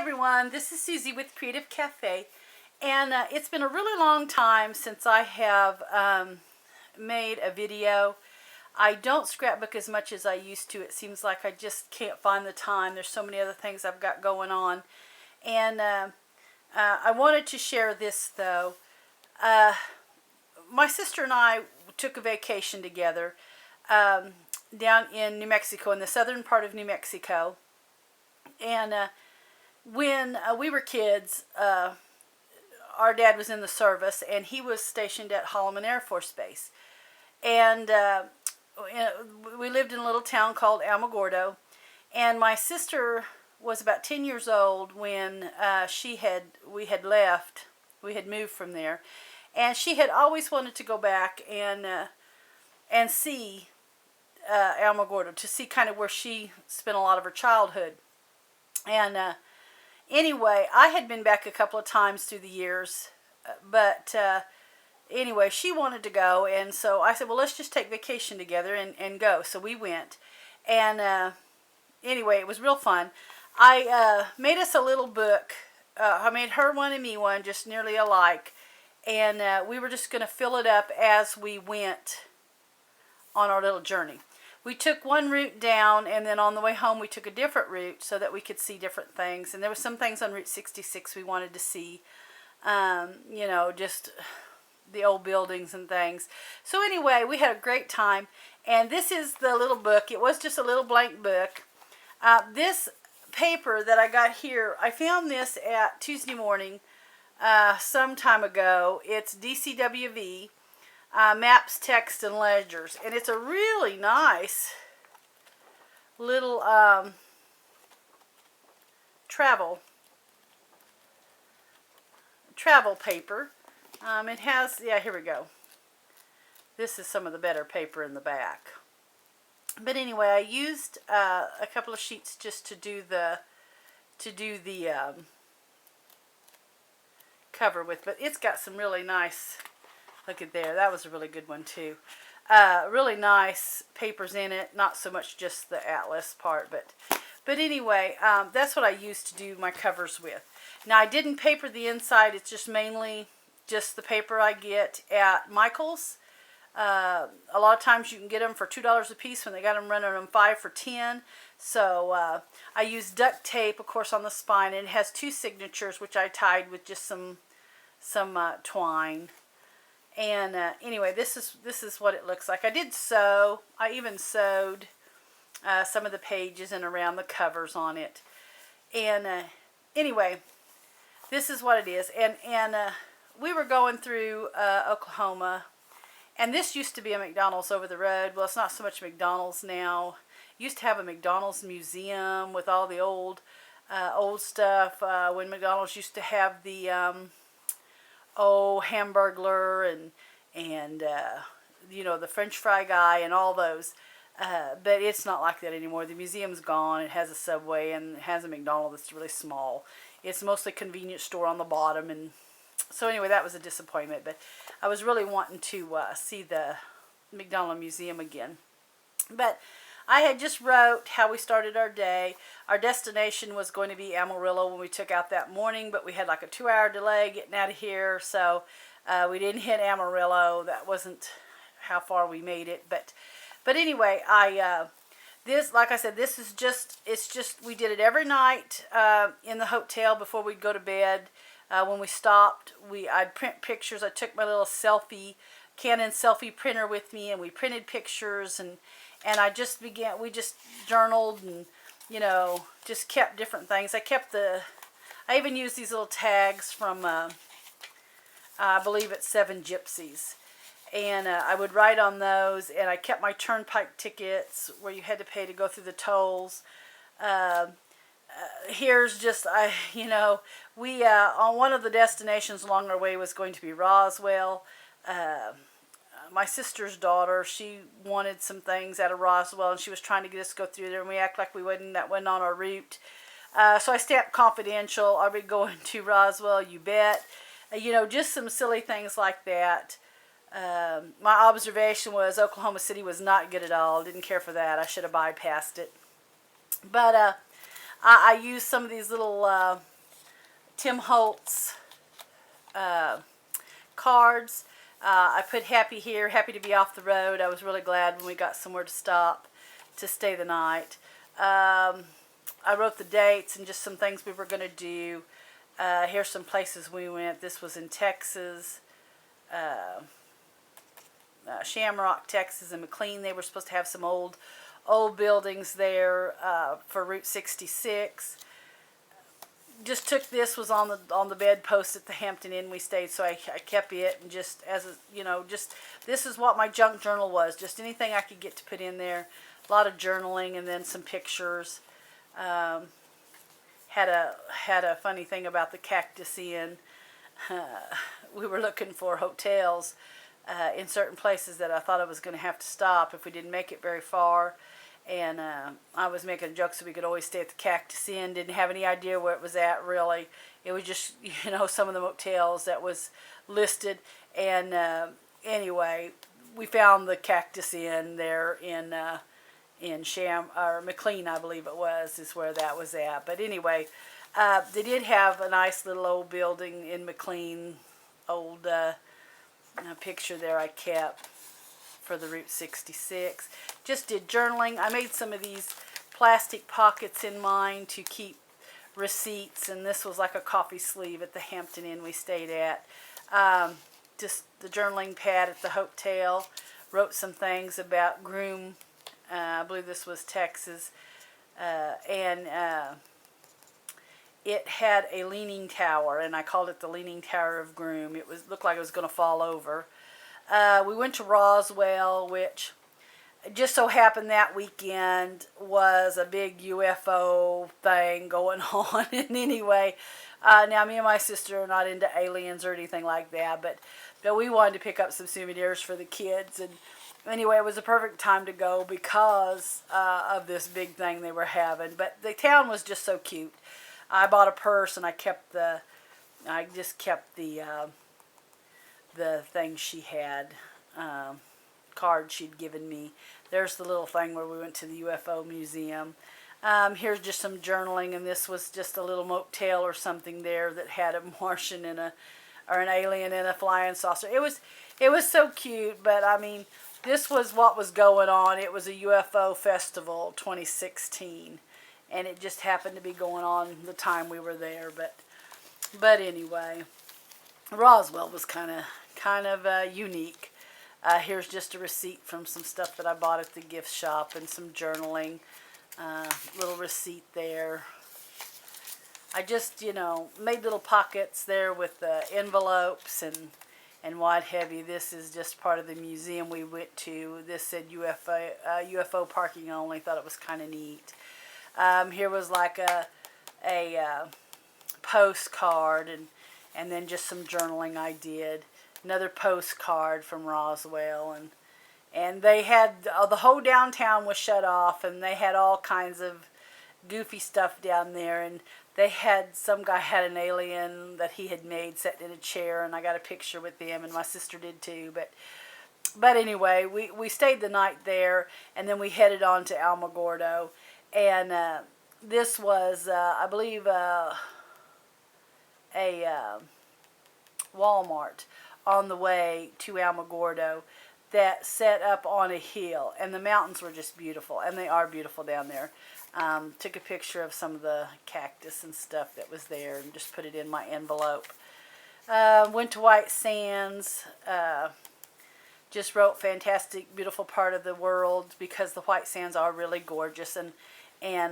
everyone, this is Susie with Creative Cafe, and it's been a really long time since I have made a video. I don't scrapbook as much as I used to. It seems like I just can't find the time. There's so many other things I've got going on, and I wanted to share this though. My sister and I took a vacation together down in New Mexico, in the southern part of New Mexico, and when we were kids, our dad was in the service, and he was stationed at Holloman Air Force Base. And we lived in a little town called Alamogordo, and my sister was about 10 years old when we had left. We had moved from there, and she had always wanted to go back and see Alamogordo, to see kind of where she spent a lot of her childhood. And anyway, I had been back a couple of times through the years, but anyway, she wanted to go, and so I said, well, let's just take vacation together and go. So we went, and anyway, it was real fun. I made us a little book. I made her one and me one, just nearly alike, and we were just going to fill it up as we went on our little journey. We took one route down, and then on the way home we took a different route so that we could see different things. And there were some things on Route 66 we wanted to see, you know, just the old buildings and things. So anyway, we had a great time, and this is the little book. It was just a little blank book. This paper that I got here, I found this at Tuesday morning some time ago. It's DCWV. Maps, text, and ledgers, and it's a really nice little travel paper. It has, yeah, here we go. This is some of the better paper in the back. But anyway, I used a couple of sheets just to do the cover with, but it's got some really nice. Look at there. That was a really good one too. Really nice papers in it. Not so much just the atlas part, but anyway, that's what I used to do my covers with. Now, I didn't paper the inside. It's just mainly just the paper I get at Michael's. A lot of times you can get them for $2 a piece when they got them running them 5 for $10. So I used duct tape, of course, on the spine, and it has 2 signatures, which I tied with just some twine. And anyway, this is what it looks like. I did sew. I even sewed some of the pages and around the covers on it. And anyway, this is what it is. And we were going through Oklahoma, and this used to be a McDonald's over the road. Well, it's not so much McDonald's now. It used to have a McDonald's museum with all the old stuff. When McDonald's used to have the Hamburglar and you know, the French fry guy and all those, but it's not like that anymore. The museum's gone. It has a Subway and it has a McDonald's that's really small. It's mostly a convenience store on the bottom, and so anyway, that was a disappointment. But I was really wanting to see the McDonald Museum again. But I had just wrote how we started our day. Our destination was going to be Amarillo when we took out that morning, but we had like a 2-hour delay getting out of here, so we didn't hit Amarillo. That wasn't how far we made it. But anyway, this, like I said, it's just we did it every night in the hotel before we'd go to bed. When we stopped, I'd print pictures. I took my little Canon Selphy printer with me, and we printed pictures, and we just journaled, and, you know, just kept different things. I even used these little tags from, I believe it's 7 Gypsies. And I would write on those, and I kept my turnpike tickets where you had to pay to go through the tolls. Here's just, you know, we, on one of the destinations along our way was going to be Roswell. My sister's daughter, she wanted some things out of Roswell, and she was trying to get us to go through there, and we act like that wasn't on our route. So I stamped confidential. Are we going to Roswell? You bet. You know, just some silly things like that. My observation was Oklahoma City was not good at all. Didn't care for that. I should have bypassed it. But I used some of these little Tim Holtz cards. I put happy here, happy to be off the road. I was really glad when we got somewhere to stop to stay the night. I wrote the dates and just some things we were going to do. Here's some places we went. This was in Texas, Shamrock, Texas, and McLean. They were supposed to have some old buildings there for Route 66. Just took this, was on the bedpost at the Hampton Inn we stayed, so I kept it, and just as a, just this is what my junk journal was, just anything I could get to put in there. A lot of journaling, and then some pictures. Had a funny thing about the Cactus Inn. We were looking for hotels in certain places that I thought I was going to have to stop if we didn't make it very far. And I was making a joke so we could always stay at the Cactus Inn. Didn't have any idea where it was at, really. It was just, some of the motels that was listed. And anyway, we found the Cactus Inn there in McLean, I believe it was, is where that was at. But anyway, they did have a nice little old building in McLean, old picture there I kept for the Route 66. Just did journaling. I made some of these plastic pockets in mine to keep receipts, and this was like a coffee sleeve at the Hampton Inn we stayed at. Just the journaling pad at the hotel. Wrote some things about Groom. I believe this was Texas. And it had a leaning tower, and I called it the Leaning Tower of Groom. It looked like it was going to fall over. We went to Roswell, which just so happened that weekend was a big UFO thing going on. And anyway, now me and my sister are not into aliens or anything like that, but we wanted to pick up some souvenirs for the kids. And anyway, it was a perfect time to go because of this big thing they were having. But the town was just so cute. I bought a purse, and I just kept the thing she had, card she'd given me. There's the little thing where we went to the UFO museum. Here's just some journaling, and this was just a little motel or something there that had a Martian or an alien in a flying saucer. It was so cute, but I mean, this was what was going on. It was a UFO festival 2016, and it just happened to be going on the time we were there. But anyway, Roswell was kind of unique. Here's just a receipt from some stuff that I bought at the gift shop, and some journaling. Little receipt there. I just, made little pockets there with envelopes and what have you. This is just part of the museum we went to. This said UFO parking only. Thought it was kind of neat. Here was like a postcard, and then just some journaling I did. Another postcard from Roswell, and they had the whole downtown was shut off, and they had all kinds of goofy stuff down there. And they had, some guy had an alien that he had made sitting in a chair, and I got a picture with them, and my sister did too. But anyway, we stayed the night there, and then we headed on to Alamogordo. And this was, I believe, a Walmart on the way to Alamogordo that set up on a hill, and the mountains were just beautiful, and they are beautiful down there. Took a picture of some of the cactus and stuff that was there, and just put it in my envelope. Went to White Sands. Just wrote fantastic, beautiful part of the world, because the White Sands are really gorgeous, and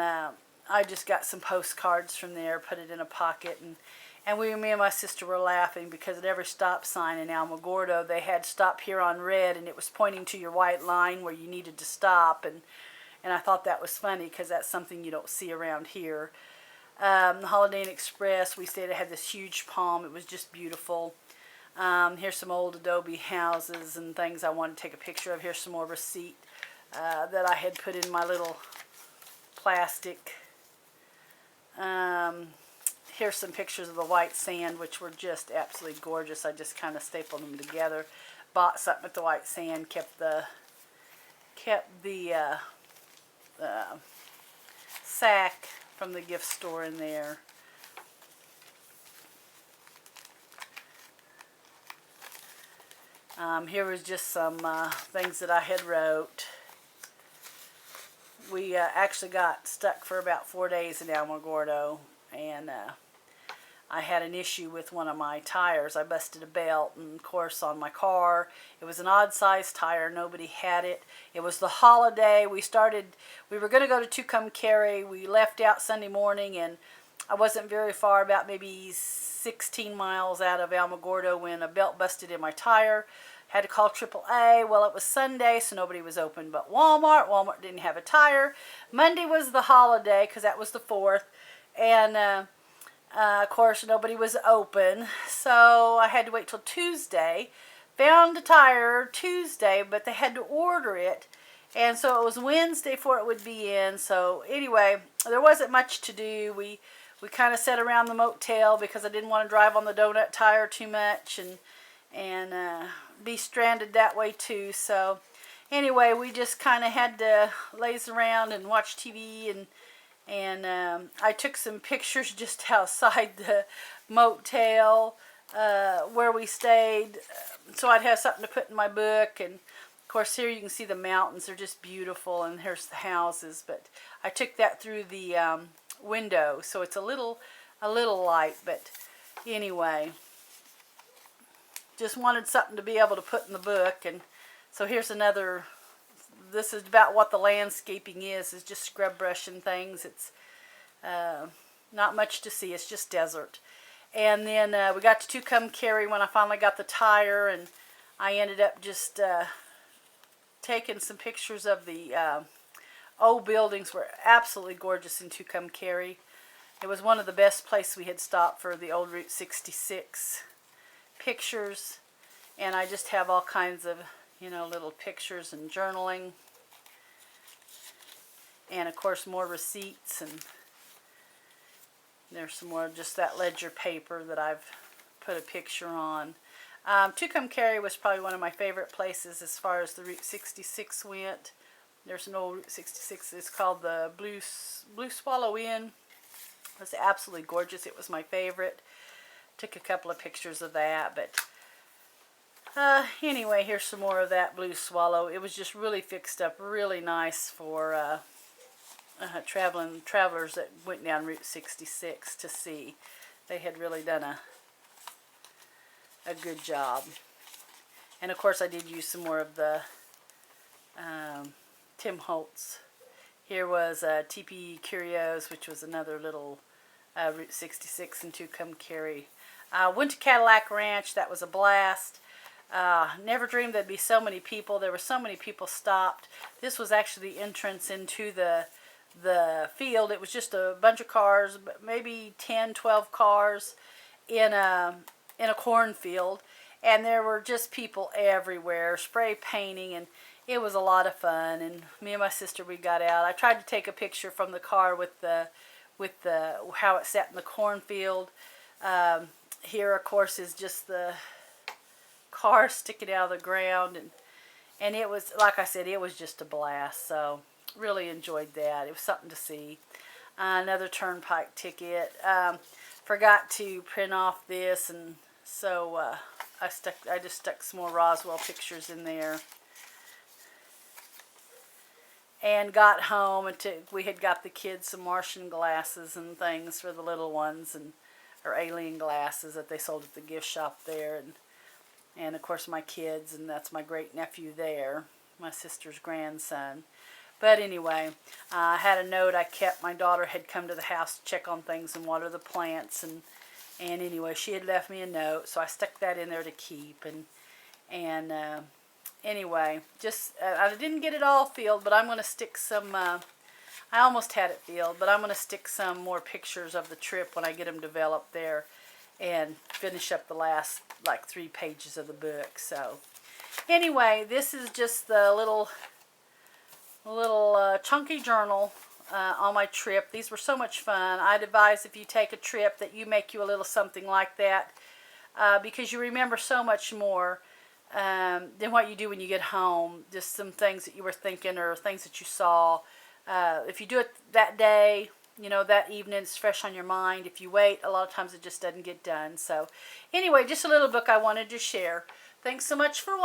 I just got some postcards from there, put it in a pocket, and me and my sister were laughing because at every stop sign in Alamogordo, they had stop here on red, and it was pointing to your white line where you needed to stop. And I thought that was funny because that's something you don't see around here. The Holiday Inn Express, we stayed, it had this huge palm. It was just beautiful. Here's some old adobe houses and things I wanted to take a picture of. Here's some more receipt that I had put in my little plastic. Here's some pictures of the White Sand, which were just absolutely gorgeous. I just kind of stapled them together. Bought something at the White Sand. Kept the sack from the gift store in there. Here was just some things that I had wrote. We actually got stuck for about 4 days in Alamogordo, and I had an issue with one of my tires. I busted a belt, and of course on my car, it was an odd size tire. Nobody had it. It was the holiday. We were going to go to Tucumcari. We left out Sunday morning, and I wasn't very far, about maybe 16 miles out of Alamogordo, when a belt busted in my tire. Had to call AAA. Well, it was Sunday, so nobody was open but Walmart. Walmart didn't have a tire. Monday was the holiday, because that was the 4th. And, of course, nobody was open. So I had to wait till Tuesday. Found a tire Tuesday, but they had to order it. And so it was Wednesday before it would be in. So anyway, there wasn't much to do. We kind of sat around the motel because I didn't want to drive on the donut tire too much and be stranded that way too. So anyway, we just kind of had to laze around and watch TV, and I took some pictures just outside the motel where we stayed, so I'd have something to put in my book. And of course here you can see the mountains. They're just beautiful, and here's the houses, but I took that through the window, so it's a little light. But anyway, just wanted something to be able to put in the book. And so here's another. This is about what the landscaping is just scrub brush and things. It's not much to see. It's just desert. And then we got to Tucumcari when I finally got the tire, and I ended up just taking some pictures of the old buildings. Were absolutely gorgeous in Tucumcari. It was one of the best places we had stopped for the old Route 66 pictures, and I just have all kinds of, little pictures and journaling, and of course more receipts, and there's some more just that ledger paper that I've put a picture on. Tucumcari was probably one of my favorite places as far as the Route 66 went. There's an old Route 66. It's called the Blue Swallow Inn. It was absolutely gorgeous. It was my favorite. Took a couple of pictures of that, but anyway, here's some more of that Blue Swallow. It was just really fixed up, really nice for travelers that went down Route 66 to see. They had really done a good job. And of course I did use some more of the Tim Holtz. Here was TP Curios, which was another little Route 66 in Tucumcari. Went to Cadillac Ranch. That was a blast. Never dreamed there'd be so many people. There were so many people stopped. This was actually the entrance into the field. It was just a bunch of cars, maybe 10, 12 cars in a cornfield, and there were just people everywhere, spray painting, and it was a lot of fun. And me and my sister, we got out. I tried to take a picture from the car with the how it sat in the cornfield. Here, of course, is just the car sticking out of the ground, and it was, like I said, it was just a blast. So really enjoyed that. It was something to see. Another turnpike ticket. Forgot to print off this, and so I just stuck some more Roswell pictures in there. And got home, and we had got the kids some Martian glasses and things for the little ones, or alien glasses that they sold at the gift shop there, and of course my kids, and that's my great nephew there, my sister's grandson. But anyway, I had a note I kept. My daughter had come to the house to check on things and water the plants, and anyway, she had left me a note, so I stuck that in there to keep. And anyway, just I didn't get it all filled, but I'm going to stick some. I almost had it filled, but I'm going to stick some more pictures of the trip when I get them developed there, and finish up the last like 3 pages of the book. So anyway, this is just the little chunky journal on my trip. These were so much fun. I'd advise, if you take a trip, that you make you a little something like that, because you remember so much more than what you do when you get home. Just some things that you were thinking, or things that you saw. If you do it that day, you know, that evening it's fresh on your mind. If you wait, a lot of times it just doesn't get done. So anyway, just a little book I wanted to share. Thanks so much for watching.